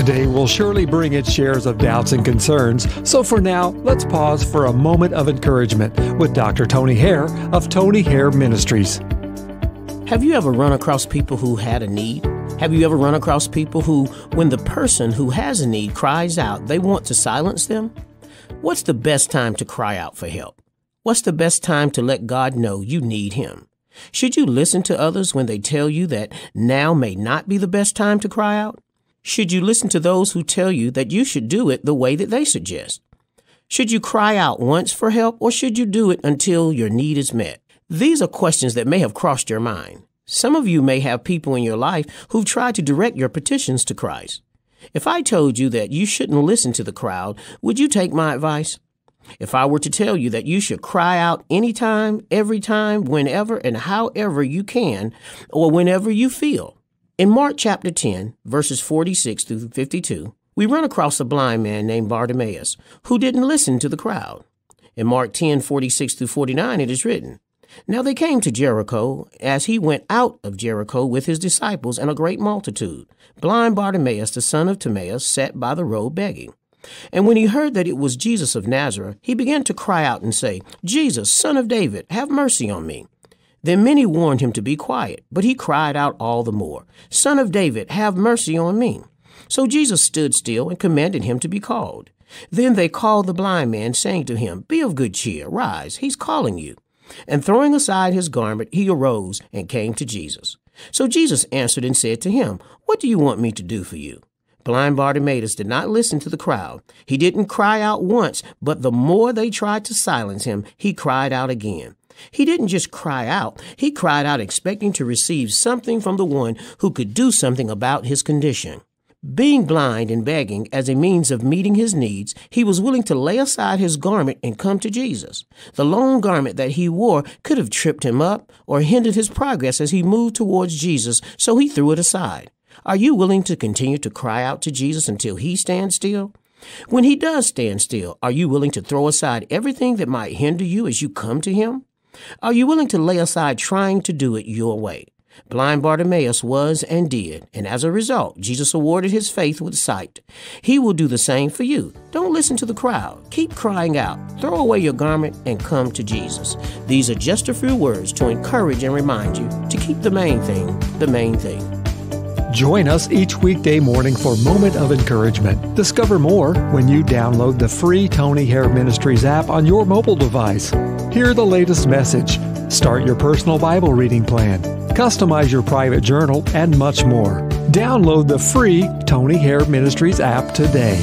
Today will surely bring its shares of doubts and concerns, so for now, let's pause for a moment of encouragement with Dr. Tony Haire of Tony Haire Ministries. Have you ever run across people who had a need? Have you ever run across people who, when the person who has a need cries out, they want to silence them? What's the best time to cry out for help? What's the best time to let God know you need Him? Should you listen to others when they tell you that now may not be the best time to cry out? Should you listen to those who tell you that you should do it the way that they suggest? Should you cry out once for help, or should you do it until your need is met? These are questions that may have crossed your mind. Some of you may have people in your life who've tried to direct your petitions to Christ. If I told you that you shouldn't listen to the crowd, would you take my advice? If I were to tell you that you should cry out anytime, every time, whenever, and however you can, or whenever you feel. In Mark chapter 10, verses 46 through 52, we run across a blind man named Bartimaeus who didn't listen to the crowd. In Mark 10, 46 through 49, it is written, "Now they came to Jericho. As he went out of Jericho with his disciples and a great multitude, blind Bartimaeus, the son of Timaeus, sat by the road begging. And when he heard that it was Jesus of Nazareth, he began to cry out and say, 'Jesus, Son of David, have mercy on me.' Then many warned him to be quiet, but he cried out all the more, 'Son of David, have mercy on me.' So Jesus stood still and commanded him to be called. Then they called the blind man, saying to him, 'Be of good cheer, rise, he's calling you.' And throwing aside his garment, he arose and came to Jesus. So Jesus answered and said to him, 'What do you want me to do for you?' Blind Bartimaeus did not listen to the crowd. He didn't cry out once, but the more they tried to silence him, he cried out again. He didn't just cry out. He cried out expecting to receive something from the one who could do something about his condition. Being blind and begging as a means of meeting his needs, he was willing to lay aside his garment and come to Jesus. The long garment that he wore could have tripped him up or hindered his progress as he moved towards Jesus, so he threw it aside. Are you willing to continue to cry out to Jesus until he stands still? When he does stand still, are you willing to throw aside everything that might hinder you as you come to him? Are you willing to lay aside trying to do it your way? Blind Bartimaeus was and did, and as a result, Jesus awarded his faith with sight. He will do the same for you. Don't listen to the crowd. Keep crying out. Throw away your garment and come to Jesus. These are just a few words to encourage and remind you to keep the main thing, the main thing. Join us each weekday morning for Moment of Encouragement. Discover more when you download the free Tony Haire Ministries app on your mobile device. Hear the latest message, start your personal Bible reading plan, customize your private journal, and much more. Download the free Tony Haire Ministries app today.